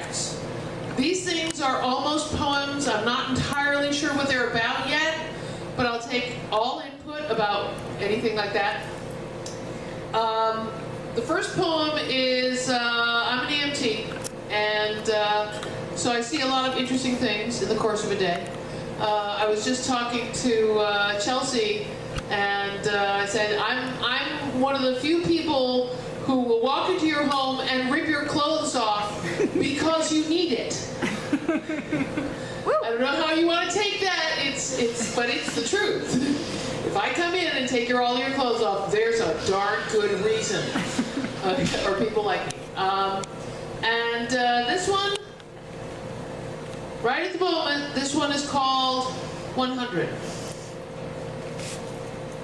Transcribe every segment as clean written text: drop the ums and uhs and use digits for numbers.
drafts. These things are almost poems. I'm not entirely sure what they're about yet, but I'll take all input about anything like that. The first poem is, I'm an EMT, and so I see a lot of interesting things in the course of a day. I was just talking to Chelsea, and I said, I'm one of the few people who will walk into your home and rip your clothes off because you need it. I don't know how you want to take that, but it's the truth. If I come in and take all your clothes off, there's a darn good reason. Or people like me. And this one, right at the moment, this one is called 100.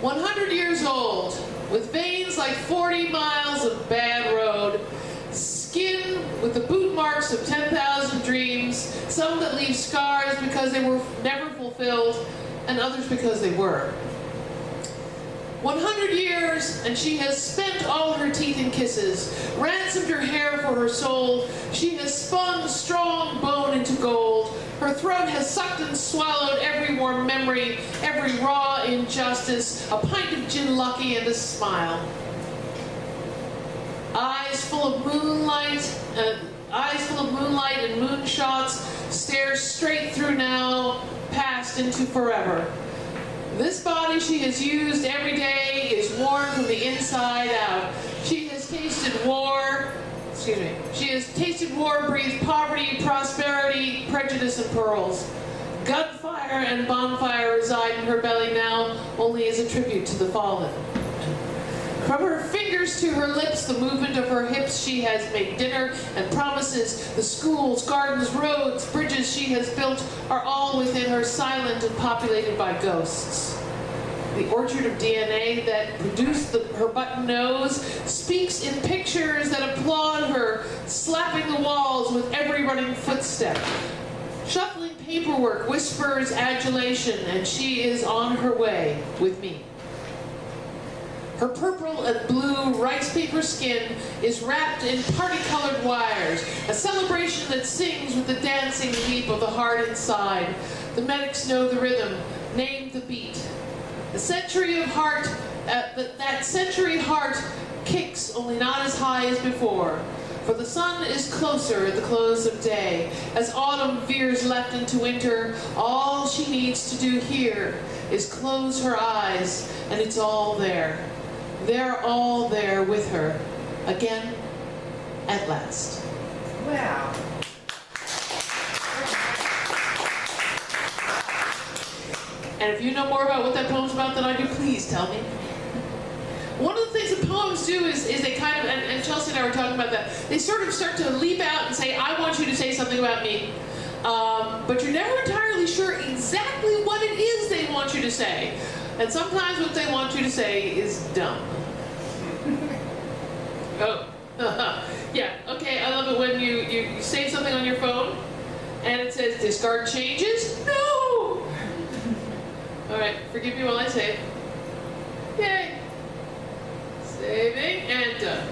100 years old, with veins like 40 miles of bad road, skin with the boot marks of 10,000 dreams, some that leave scars because they were never fulfilled, and others because they were. 100 years, and she has spent all her teeth in kisses, ransomed her hair for her soul. She has spun strong bone into gold. Her throat has sucked and swallowed every warm memory, every raw injustice, a pint of gin lucky and a smile. Eyes full of moonlight and moonshots stare straight through now, past into forever. This body she has used every day is worn from the inside out. She has tasted war, breathed poverty, prosperity, prejudice, and pearls. Gunfire and bonfire reside in her belly now, only as a tribute to the fallen. From her fingers to her lips, the movement of her hips, she has made dinner and promises. The schools, gardens, roads, bridges she has built are all within her, silent and populated by ghosts. The orchard of DNA that produced her button nose speaks in pictures that applaud her, slapping the walls with every running footstep. Shuffling paperwork whispers adulation, and she is on her way with me. Her purple and blue rice paper skin is wrapped in party-colored wires, a celebration that sings with the dancing leap of the heart inside. The medics know the rhythm, name the beat. The century of heart, that century heart kicks, only not as high as before. For the sun is closer at the close of day. As autumn veers left into winter, all she needs to do here is close her eyes, and it's all there. They're all there with her, again, at last. Wow. And if you know more about what that poem's about than I do, please tell me. One of the things that poems do is they kind of, and Chelsea and I were talking about that, they sort of start to leap out and say, I want you to say something about me. But you're never entirely sure exactly what it is they want you to say. And sometimes what they want you to say is dumb. Oh, yeah, okay, I love it when you save something on your phone and it says discard changes. No! All right, forgive me while I save. Yay! Saving and done.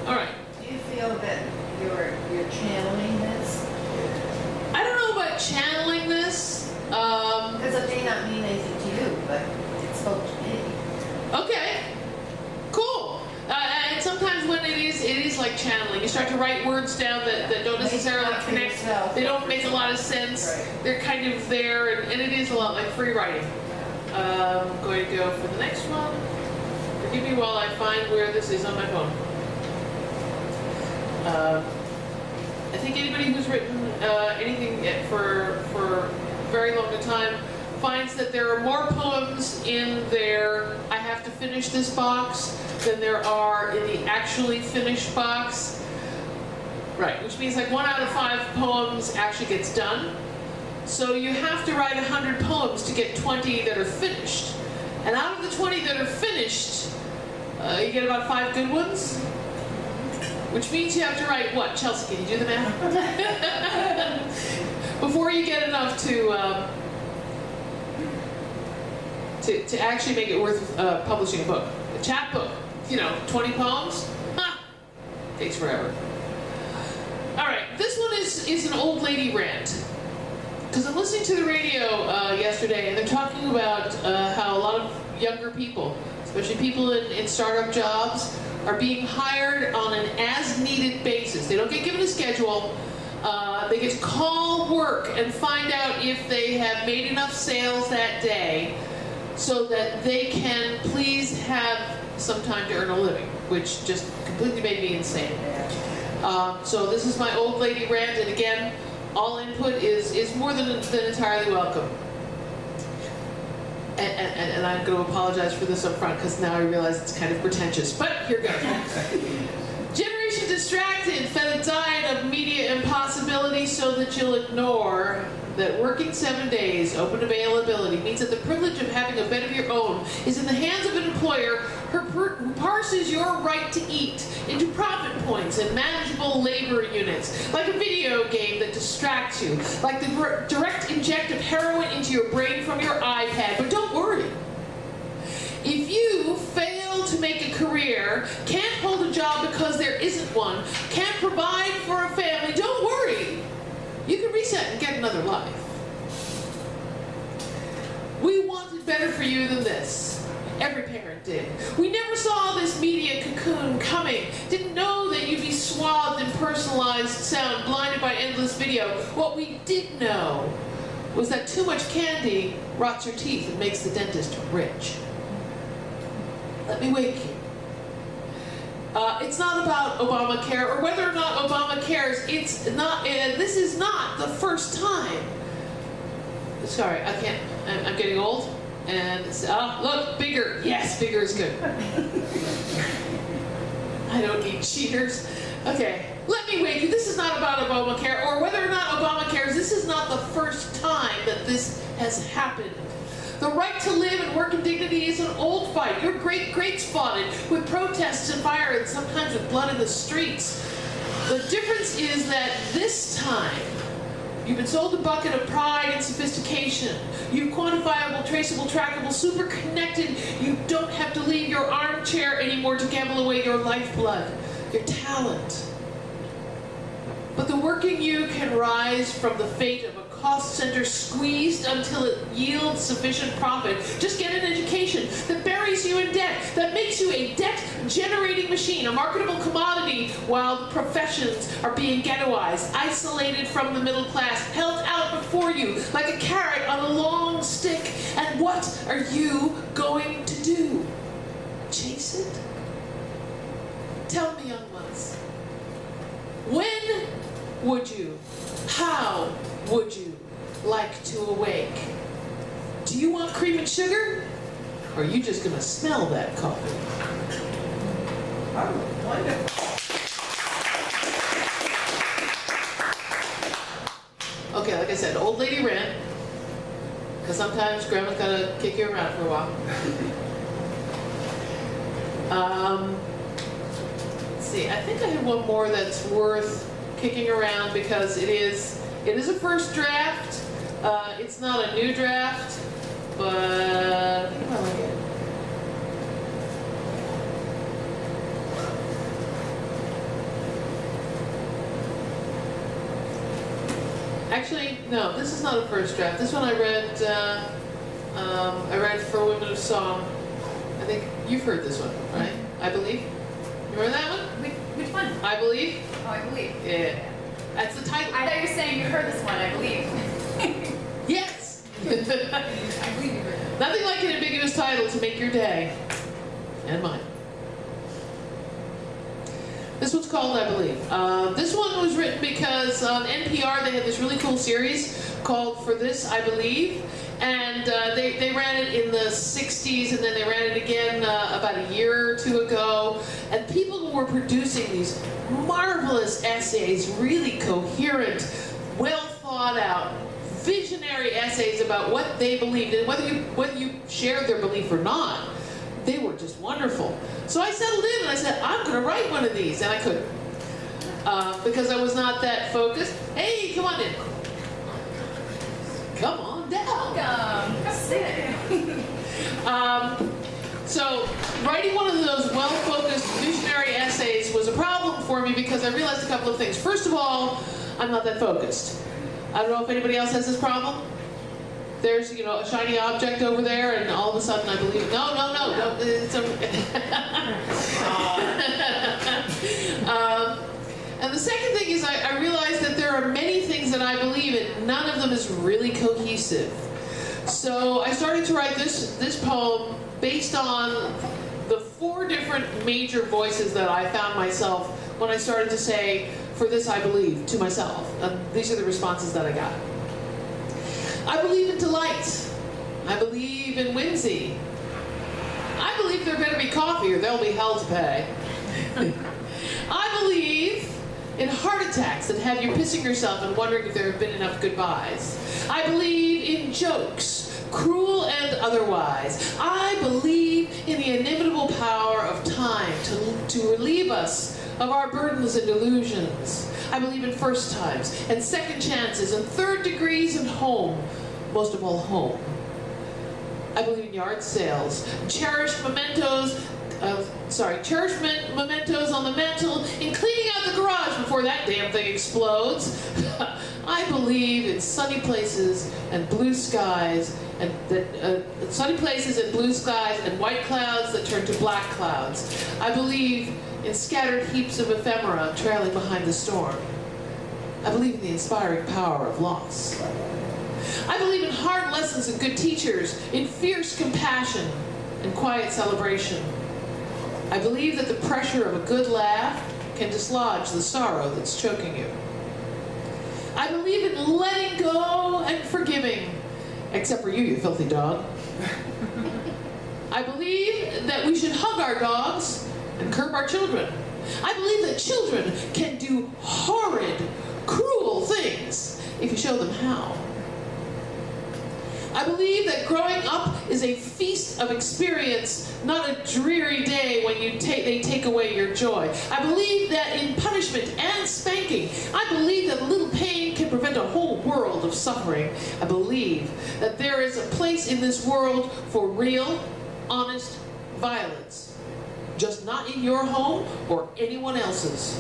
All right. Do you feel that you're channeling this? I don't know about channeling this. Because it may not mean anything to you, but it spoke to me. Okay, cool. And sometimes when it is like channeling. You start to write words down that don't necessarily connect. They don't make a lot of sense. Right. They're kind of there, and it is a lot like free writing. I'm going to go for the next one. Forgive me while I find where this is on my phone. I think anybody who's written anything for a very long time finds that there are more poems in their I have to finish this box than there are in the actually finished box. Right, which means like 1 out of 5 poems actually gets done. So you have to write 100 poems to get 20 that are finished. And out of the 20 that are finished, you get about 5 good ones. Which means you have to write what? Chelsea, can you do the math? Before you get enough to actually make it worth publishing a book. A chapbook, 20 poems, takes forever. All right, this one is is an old lady rant. Because I'm listening to the radio yesterday, and they're talking about how a lot of younger people, especially people in startup jobs, are being hired on an as-needed basis. They don't get given a schedule. They get to call work and find out if they have made enough sales that day so that they can please have some time to earn a living, which just completely made me insane. So this is my old lady rant, and again, all input is more than entirely welcome. And I'm going to apologize for this up front because now I realize it's kind of pretentious, but here goes. Generation distracted, fed a diet of media impossibility so that you'll ignore that working 7 days, open availability, means that the privilege of having a bed of your own is in the hands of an employer who parses your right to eat into profit points and manageable labor units, like a video game that distracts you, like the direct inject of heroin into your brain from your iPad. But don't worry. If you fail to make a career, can't hold a job because there isn't one, can't provide for a family, don't worry. You can reset and get another life. We wanted better for you than this. Every parent did. We never saw this media cocoon coming. Didn't know that you'd be swathed in personalized sound, blinded by endless video. What we did know was that too much candy rots your teeth and makes the dentist rich. Let me wake you. It's not about Obamacare or whether or not Obama cares. It's not. This is not the first time. Sorry, I can't. I'm getting old, and look, bigger. Yes, bigger is good. I don't need cheaters. Okay, let me wake you. This is not about Obamacare or whether or not Obama cares. This is not the first time that this has happened. The right to live and work in dignity is an old fight. Your great-greats fought it with protests and fire and sometimes with blood in the streets. The difference is that this time, you've been sold a bucket of pride and sophistication. You've quantifiable, traceable, trackable, super connected. You don't have to leave your armchair anymore to gamble away your lifeblood, your talent. But the working you can rise from the fate of a cost center squeezed until it yields sufficient profit. Just get an education that buries you in debt, that makes you a debt-generating machine, a marketable commodity, while the professions are being ghettoized, isolated from the middle class, held out before you like a carrot on a long stick. And what are you going to do? Chase it? Tell me, young ones. When would you? How would you like to awake? Do you want cream and sugar? Or are you just going to smell that coffee? Oh, wonderful. Okay, like I said, old lady rant. Because sometimes grandma's got to kick you around for a while. Let's see, I think I have one more that's worth kicking around because it is a first draft. It's not a new draft, but I think I like it. Actually, no, this is not a first draft. This one I read for Women of Song. I think you've heard this one, right? I believe. You remember that one? Which one? I believe. Oh, I believe. Yeah. That's the title. I thought you were saying you heard this one, I believe. Yes! I believe you heard it. Nothing like an ambiguous title to make your day. And mine. This one's called I Believe. This one was written because on NPR they had this really cool series called For This I Believe. And they ran it in the 60s, and then they ran it again about a year or two ago. And people were producing these marvelous essays, really coherent, well thought out, visionary essays about what they believed. And whether you shared their belief or not, they were just wonderful. So I settled in and I said, I'm going to write one of these. And I couldn't. Because I was not that focused. Hey, come on in. Come on down. Welcome. Sit. So writing one of those well-focused visionary essays was a problem for me because I realized a couple of things. First of all, I'm not that focused. I don't know if anybody else has this problem. There's, a shiny object over there, and all of a sudden I believe, no, it's okay. And the second thing is I realized that there are many things that I believe in, none of them is really cohesive. So I started to write this poem based on the 4 different major voices that I found myself when I started to say, for this I believe, to myself. And these are the responses that I got. I believe in delight. I believe in whimsy. I believe there better be coffee or there'll be hell to pay. I believe in heart attacks that have you pissing yourself and wondering if there have been enough goodbyes. I believe in jokes, cruel and otherwise. I believe in the inimitable power of time to relieve us of our burdens and delusions. I believe in first times and second chances and third degrees and home, most of all home. I believe in yard sales, cherished mementos on the mantle, in cleaning out the garage before that damn thing explodes. I believe in sunny places and blue skies, and sunny places and blue skies and white clouds that turn to black clouds. I believe in scattered heaps of ephemera trailing behind the storm. I believe in the inspiring power of loss. I believe in hard lessons and good teachers, in fierce compassion and quiet celebration. I believe that the pressure of a good laugh can dislodge the sorrow that's choking you. I believe in letting go and forgiving, except for you filthy dog. I believe that we should hug our dogs and curb our children. I believe that children can do horrid, cruel things if you show them how. I believe that growing up is a feast of experience, not a dreary day when they take away your joy. I believe that in punishment and spanking, I believe that a little pain can prevent a whole world of suffering. I believe that there is a place in this world for real, honest violence, just not in your home or anyone else's.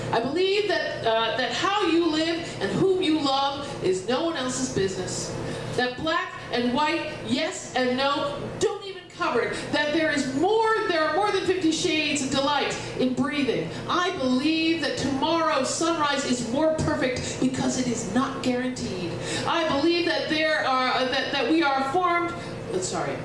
I believe that how you live and whom you love is no one else's business. That black and white, yes and no, don't even cover it. That there are more than 50 shades of delight in breathing. I believe that tomorrow's sunrise is more perfect because it is not guaranteed. I believe that that we are formed. Sorry,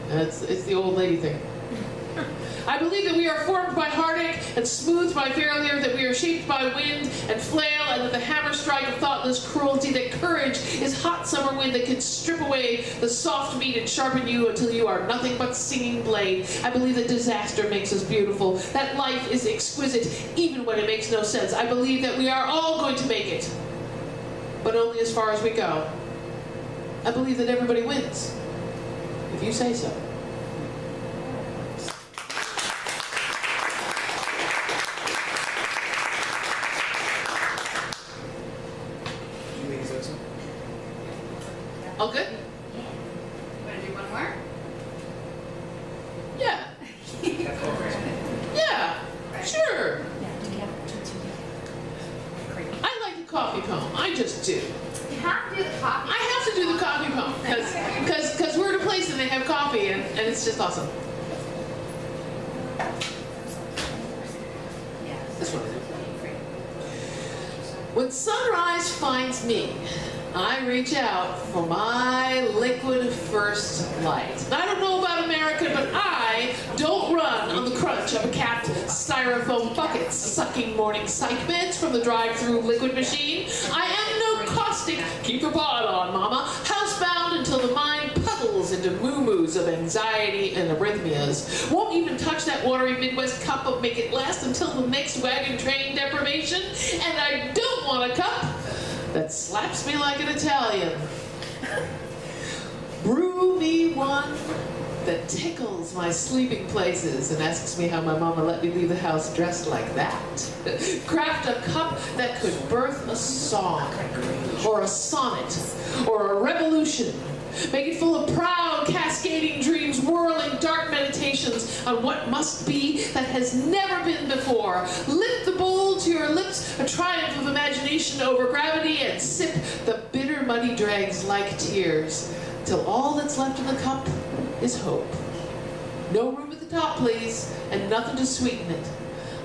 it's the old lady thing. I believe that we are formed by heartache and smoothed by failure, that we are shaped by wind and flail, and that the hammer strike of thoughtless cruelty, that courage is hot summer wind that can strip away the soft meat and sharpen you until you are nothing but singing blade. I believe that disaster makes us beautiful, that life is exquisite even when it makes no sense. I believe that we are all going to make it, but only as far as we go. I believe that everybody wins, if you say so. All good? Want to do one more? Yeah. Yeah, sure. I like the coffee poem. I just do. You have to do the coffee. I have to do the coffee poem because we're at a place and they have coffee and it's just awesome. This one. When sunrise finds me, I reach out for my liquid first light. I don't know about America, but I don't run on the crunch of a capped styrofoam bucket, sucking morning psych meds from the drive-through liquid machine. I am no caustic, keep your paw on, mama, housebound until the mind puddles into moo-moos of anxiety and arrhythmias. Won't even touch that watery Midwest cup of make it last until the next wagon train deprivation. And I don't want a cup that slaps me like an Italian. Brew me one that tickles my sleeping places and asks me how my mama let me leave the house dressed like that. Craft a cup that could birth a song, or a sonnet, or a revolution, Make it full of proud, cascading dreams, whirling, dark meditations on what must be that has never been before. Lift the bowl to your lips, a triumph of imagination over gravity, and sip the bitter, muddy dregs like tears, till all that's left in the cup is hope. No room at the top, please, and nothing to sweeten it.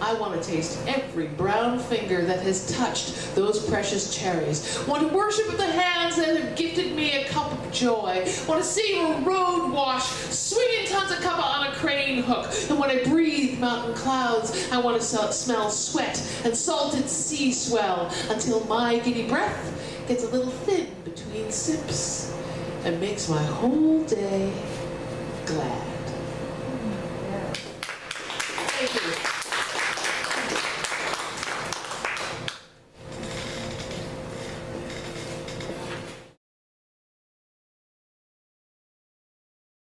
I want to taste every brown finger that has touched those precious cherries. Want to worship with the hands that have gifted me a cup of joy. Want to savor a road wash, swinging tons of cuppa on a crane hook. And when I breathe mountain clouds, I want to smell sweat and salted sea swell until my giddy breath gets a little thin between sips and makes my whole day glad.